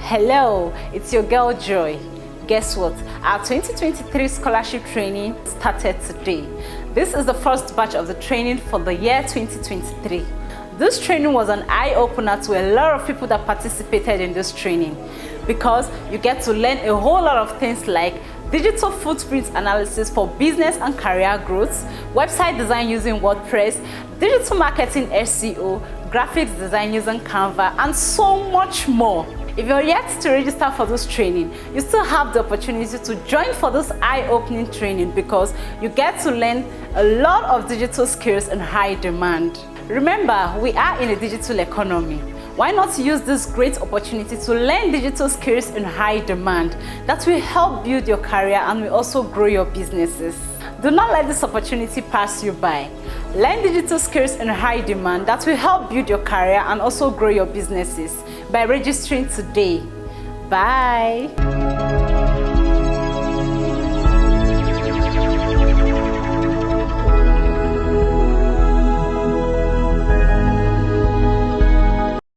Hello, it's your girl Joy. Guess what? Our 2023 scholarship training started today. This is the first batch of the training for the year 2023. This training was an eye-opener to a lot of people that participated in this training because you get to learn a whole lot of things like digital footprint analysis for business and career growth, website design using WordPress, digital marketing SEO, graphics design using Canva, and so much more. If you're yet to register for this training, you still have the opportunity to join for this eye-opening training because you get to learn a lot of digital skills in high demand. Remember, we are in a digital economy. Why not use this great opportunity to learn digital skills in high demand that will help build your career and will also grow your businesses? Do not let this opportunity pass you by. Learn digital skills in high demand that will help build your career and also grow your businesses by registering today. Bye.